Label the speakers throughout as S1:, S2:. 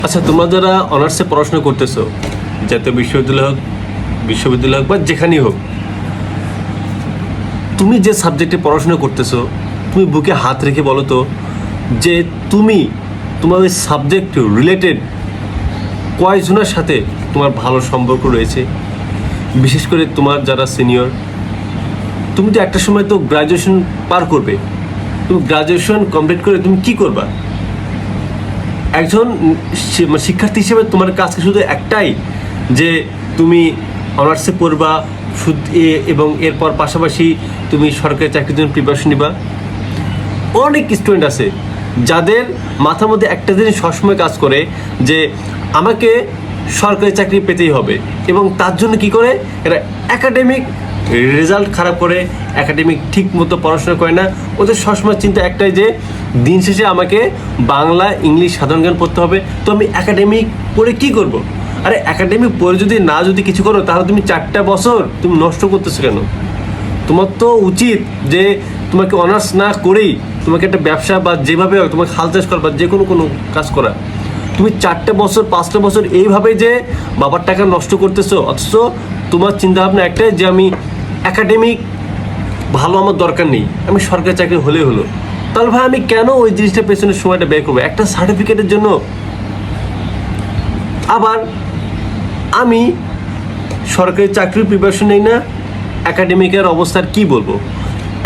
S1: আচ্ছা, তোমরা যারা অনার্সে পড়াশোনা করতেছো, জাতীয় বিশ্ববিদ্যালয় হোক বা যেখানেই হোক, তুমি যে সাবজেক্টে পড়াশোনা করতেছো, তুমি বুকে হাত রেখে বলো তো যে তোমার ওই সাবজেক্ট রিলেটেড কয়জনের সাথে তোমার ভালো সম্পর্ক রয়েছে। বিশেষ করে তোমার যারা সিনিয়র, তুমি তো একটা সময় তো গ্রাজুয়েশন পার করবে। তুমি গ্রাজুয়েশন কমপ্লিট করে তুমি কি করবা? একজন শিক্ষার্থী হিসেবে তোমার কাজকে শুধু একটাই যে তুমি অনার্সে পড়বা এবং এরপর পাশাপাশি তুমি সরকারি চাকরির জন্য প্রিপারেশন নিবা। অনেক স্টুডেন্ট আছে যাদের মাথার মধ্যে একটা জিনিস সবসময় কাজ করে যে আমাকে সরকারি চাকরি পেতেই হবে, এবং তার জন্য কি করে এরা একাডেমিক রেজাল্ট খারাপ করে, একাডেমিক ঠিক মতো পড়াশোনা করে না। ওদের সবসময় চিন্তা একটাই যে দিন শেষে আমাকে বাংলা, ইংলিশ, সাধারণ জ্ঞান পড়তে হবে, তো আমি একাডেমিক পড়ে কি করব? আরে একাডেমিক পড়ে যদি কিছু করো, তাহলে তুমি 4টা বছর তুমি নষ্ট করতেছো কেন? তোমার তো উচিত যে তোমাকে অনার্স না করেই তোমাকে একটা ব্যবসা বা যেভাবে তোমাকে হাল চাষ করা বা যে কোনো কাজ করা। তুমি 4টা বছর 5টা বছর এইভাবে যে বাবার টাকা নষ্ট করতেছো, অথচ তোমার চিন্তাভাবনা একটাই যে আমি একাডেমিক ভালো আমার দরকার নেই, আমি সরকারি চাকরি হলেই হলো। তাহলে ভাই আমি কেন ওই জিনিসটার পেছনে সময়টা ব্যয় করবো একটা সার্টিফিকেটের জন্য? আবার আমি সরকারি চাকরির প্রিপারেশন নেই না, একাডেমিকের অবস্থার কি বলবো?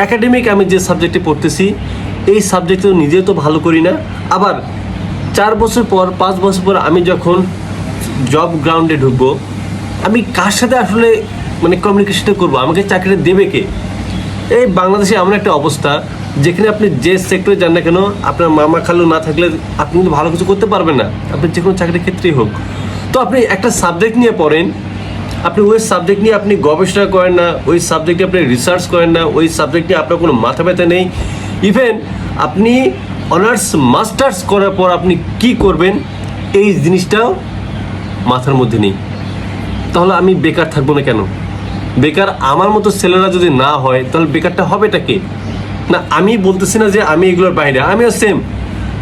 S1: একাডেমিক আমি যে সাবজেক্টে পড়তেছি, এই সাবজেক্টে নিজেও তো ভালো করি না। আবার 4 বছর পর 5 বছর পর আমি যখন জব গ্রাউন্ডে ঢুকবো, আমি কার সাথে আসলে কমিউনিকেশনটা করবো? আমাকে চাকরিটা দেবে কে? এই বাংলাদেশে এমন একটা অবস্থা যেখানে আপনি যে সেক্টরে যান না কেন, আপনার মামা খালু না থাকলে আপনি কিন্তু ভালো কিছু করতে পারবেন না, আপনি যে কোনো চাকরির ক্ষেত্রেই হোক। তো আপনি একটা সাবজেক্ট নিয়ে পড়েন, আপনি ওই সাবজেক্ট নিয়ে আপনি গবেষণা করেন না, ওই সাবজেক্টে আপনি রিসার্চ করেন না, ওই সাবজেক্ট নিয়ে আপনার কোনো মাথা ব্যথা নেই। ইভেন আপনি অনার্স মাস্টার্স করার পর আপনি কি করবেন এই জিনিসটাও মাথার মধ্যে নেই। তাহলে আমি বেকার থাকবো না কেন? বেকার আমার মতো ছেলেরা যদি না হয়, তাহলে বেকারটা হবেটা কে? না, আমি বলতেছি না যে আমি এগুলোর বাইরে, আমিও সেম।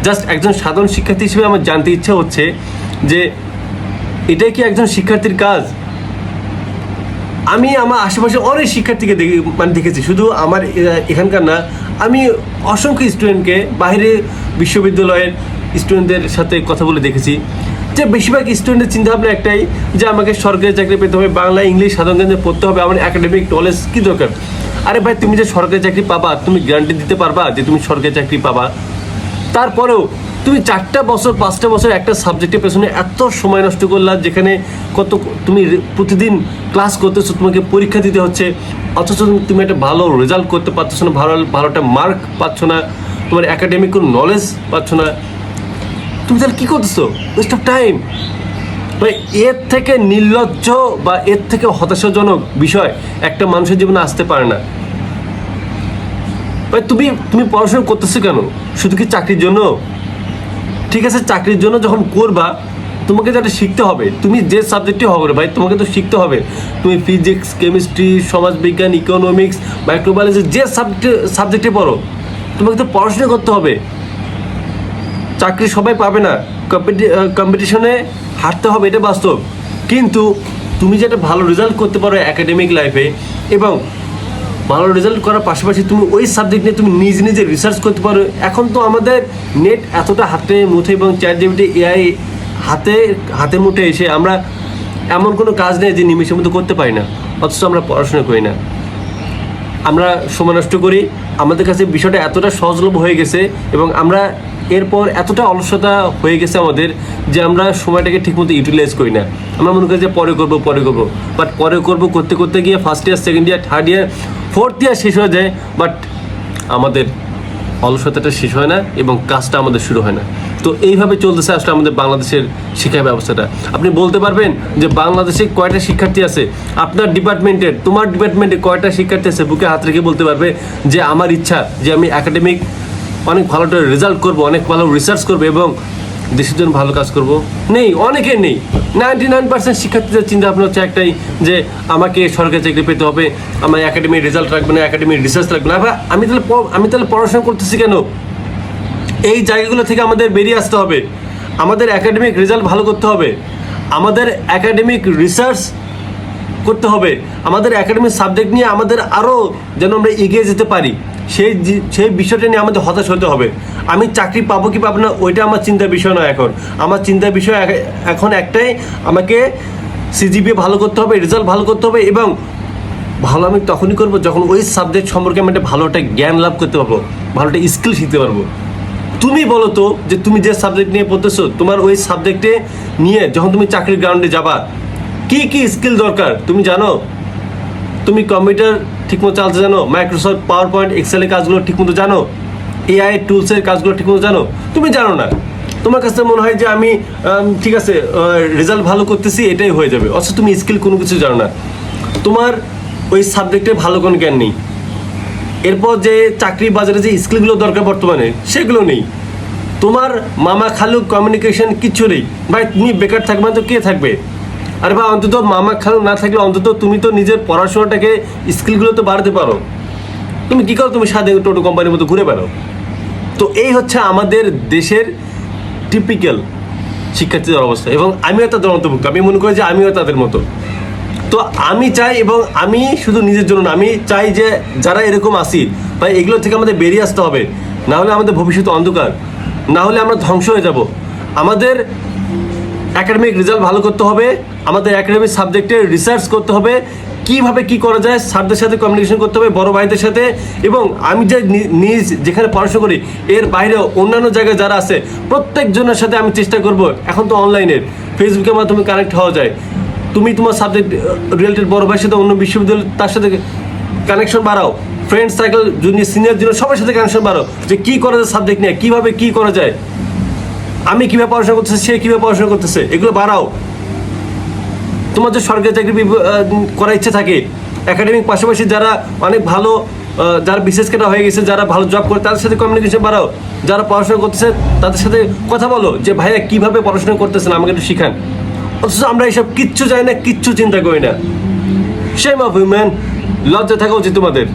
S1: জাস্ট একজন সাধারণ শিক্ষার্থী হিসেবে আমার জানতে ইচ্ছা হচ্ছে যে এটাই কি একজন শিক্ষার্থীর কাজ? আমি আমার আশেপাশে অনেক শিক্ষার্থীকে দেখেছি, শুধু আমার এখানকার না, আমি অসংখ্য স্টুডেন্টকে বাইরে বিশ্ববিদ্যালয়ের স্টুডেন্টদের সাথে কথা বলে দেখেছি যে বেশিরভাগ স্টুডেন্টের চিন্তাভাবনা একটাই যে আমাকে সরকারি চাকরি পেতে হবে, বাংলা, ইংলিশ, সাধারণ জ্ঞান পড়তে হবে, আমার একাডেমিক নলেজ কী দরকার? আরে ভাই, তুমি যে সরকারি চাকরি পাবা, তুমি গ্যারান্টি দিতে পারবা যে তুমি সরকারি চাকরি পাবা? তারপরেও তুমি 4টা বছর 5টা বছর একটা সাবজেক্টের পেছনে এত সময় নষ্ট করলা, যেখানে তুমি প্রতিদিন ক্লাস করতেছো, তোমাকে পরীক্ষা দিতে হচ্ছে, অথচ তুমি একটা ভালো রেজাল্ট করতে পারছো না, ভালো একটা মার্ক পাচ্ছ না, তোমার একাডেমিক কোনো নলেজ পাচ্ছ না। তুমি তাহলে কী করতেছো? West of time. ভাই, এর থেকে নির্লজ্জ বা এর থেকে হতাশাজনক বিষয় একটা মানুষের জীবনে আসতে পারে না। ভাই, তুমি পড়াশোনা করতেছো কেন? শুধু কি চাকরির জন্য? ঠিক আছে, চাকরির জন্য যখন করবা, তোমাকে যেটা শিখতে হবে, তুমি যে সাবজেক্টই হবে ভাই, তোমাকে তো শিখতে হবে। তুমি ফিজিক্স, কেমিস্ট্রি, সমাজবিজ্ঞান, ইকোনমিক্স, মাইক্রোবায়োলজি যে সাবজেক্টে পড়ো, তোমাকে তো পড়াশোনা করতে হবে। চাকরি সবাই পাবে না, কম্পিটিশনে হারতে হবে, এটা বাস্তব। কিন্তু তুমি যেটা ভালো রেজাল্ট করতে পারো একাডেমিক লাইফে, এবং ভালো রেজাল্ট করার পাশাপাশি তুমি ওই সাবজেক্ট নিয়ে তুমি নিজে রিসার্চ করতে পারো। এখন তো আমাদের নেট এতটা হাতে মুঠে এবং ChatGPT, AI হাতে মুঠে এসে আমরা এমন কোনো কাজ নেই যে নিমেষের মধ্যে করতে পারি না, অথচ আমরা পড়াশোনা করি না, আমরা সময় নষ্ট করি। আমাদের কাছে বিষয়টা এতটা সহজলভ্য হয়ে গেছে এবং আমরা এরপর এতটা অলসতা হয়ে গেছে আমাদের যে আমরা সময়টাকে ঠিকমতো ইউটিলাইজ করি না। আমরা মনে করি যে পরে করবো, বাট পরে করবো করতে গিয়ে first year, second year, third year, fourth year শেষ হয়ে যায়, বাট আমাদের অলসতাটা শেষ হয় না এবং কাজটা আমাদের শুরু হয় না। তো এইভাবে চলতেছে আসলে আমাদের বাংলাদেশের শিক্ষা ব্যবস্থাটা। আপনি বলতে পারবেন যে বাংলাদেশে কয়টা শিক্ষার্থী আছে? আপনার ডিপার্টমেন্টের, তোমার ডিপার্টমেন্টে কয়টা শিক্ষার্থী আছে? বুকে হাত রেখে বলতে পারবে যে আমার ইচ্ছা যে আমি একাডেমিক অনেক ভালো রেজাল্ট করব, অনেক ভালো রিসার্চ করবো এবং দেশের জন্য ভালো কাজ করব? নেই, অনেকের নেই। 99% শিক্ষার্থীদের চিন্তা ভাবনা হচ্ছে একটাই যে আমাকে সরকারি চাকরি পেতে হবে, আমার একাডেমিক রেজাল্ট রাখবে না, একাডেমিক রিসার্চ রাখবে না। আমি তাহলে পড়াশোনা করতেছি কেন? এই জায়গাগুলো থেকে আমাদের বেরিয়ে আসতে হবে। আমাদের একাডেমিক রেজাল্ট ভালো করতে হবে, আমাদের একাডেমিক রিসার্চ করতে হবে, আমাদের একাডেমিক সাবজেক্ট নিয়ে আমাদের আরও যেন আমরা এগিয়ে যেতে পারি, সেই বিষয়টা নিয়ে আমাদের হতাশ হতে হবে। আমি চাকরি পাবো কি পাবো না ওইটা আমার চিন্তার বিষয় নয়। আমার চিন্তার বিষয় এখন একটাই, আমাকে সিজিপিএ ভালো করতে হবে, রেজাল্ট ভালো করতে হবে, এবং ভালো আমি তখনই করবো যখন ওই সাবজেক্ট সম্পর্কে আমি একটা ভালো একটা জ্ঞান লাভ করতে পারবো, ভালো একটা স্কিল শিখতে পারবো। তুমি বলো তো যে তুমি যে সাবজেক্ট নিয়ে পড়তেছো, তোমার ওই সাবজেক্টে নিয়ে যখন তুমি চাকরির গ্রাউন্ডে যাবা, কি কি স্কিল দরকার তুমি জানো? তুমি কম্পিউটার ঠিকমতো চালাতে জানো? মাইক্রোসফট পাওয়ার পয়েন্ট এক্সেলের কাজগুলো ঠিকমতো জানো? এআই টুলসের কাজগুলো ঠিকমতো জানো? তুমি জানো না। তোমার কাছে মনে হয় যে আমি ঠিক আছে রেজাল্ট ভালো করতেছি, এটাই হয়ে যাবে, অথচ তুমি স্কিল কোনো কিছু জানো না, তোমার ওই সাবজেক্টে ভালো কোনো জ্ঞান নেই। এরপর যে চাকরি বাজারে যে স্কিলগুলো দরকার বর্তমানে সেগুলো নেই। তোমার মামা খালু কমিউনিকেশন কিচ্ছু নেই। ভাই তুমি বেকার থাকবে তো কে থাকবে? আরে ভাই অন্তত মামা খালু না থাকলে অন্তত তুমি তো নিজের পড়াশোনাটাকে স্কিলগুলো তো বাড়াতে পারো। তুমি কী করো? তুমি সাথে টোটো কোম্পানির মতো ঘুরে বেড়াও। তো এই হচ্ছে আমাদের দেশের টিপিক্যাল শিক্ষার্থীদের অবস্থা, এবং আমিও তাদের অন্তর্ভুক্ত। আমি মনে করি যে আমিও তাদের মতো। তো আমি চাই, এবং আমি শুধু নিজের জন্য না, আমি চাই যে যারা এরকম আসি ভাই এগুলো থেকে আমাদের বেরিয়ে আসতে হবে, না হলে আমাদের ভবিষ্যৎ অন্ধকার, না হলে আমরা ধ্বংস হয়ে যাব। আমাদের একাডেমিক রেজাল্ট ভালো করতে হবে, আমাদের একাডেমিক সাবজেক্টে রিসার্চ করতে হবে, কীভাবে কী করা যায়, স্যারদের সাথে কমিউনিকেশন করতে হবে, বড় ভাইদের সাথে, এবং আমি যে নিজ যেখানে পড়াশোনা করি এর বাইরে অন্যান্য জায়গায় যারা আছে প্রত্যেকজনের সাথে আমি চেষ্টা করব। এখন তো অনলাইনের ফেসবুকের মাধ্যমে কানেক্ট হওয়া যায়, তুমি তোমার সাবজেক্ট রিলেটেড বড় ভাইয়ের সাথে, অন্য বিশ্ববিদ্যালয় তার সাথে কানেকশন বাড়াও, ফ্রেন্ড সার্কেল জুনিয়র সিনিয়র জন্য সবার সাথে কানেকশন বাড়াও, যে কী করা যায় সাবজেক্ট নিয়ে, কীভাবে কী করা যায়, আমি কীভাবে পড়াশোনা করতেছি, সে কীভাবে পড়াশোনা করতেছে, এগুলো বাড়াও। তোমার যে সরকারি চাকরি করার ইচ্ছে থাকে, একাডেমিক পাশাপাশি যারা অনেক ভালো, যারা বিশেষ ক্যাডার হয়ে গেছে, যারা ভালো জব করে তাদের সাথে কমিউনিকেশন বাড়াও, যারা পড়াশোনা করতেছে তাদের সাথে কথা বলো যে ভাইয়া কীভাবে পড়াশোনা করতেছেন আমাকে একটু শিখান। অথচ আমরা এইসব কিচ্ছু জানি না, কিচ্ছু চিন্তা করি না। শেম অফ ইউ ম্যান, লজ্জা থাকা উচিত তোমাদের।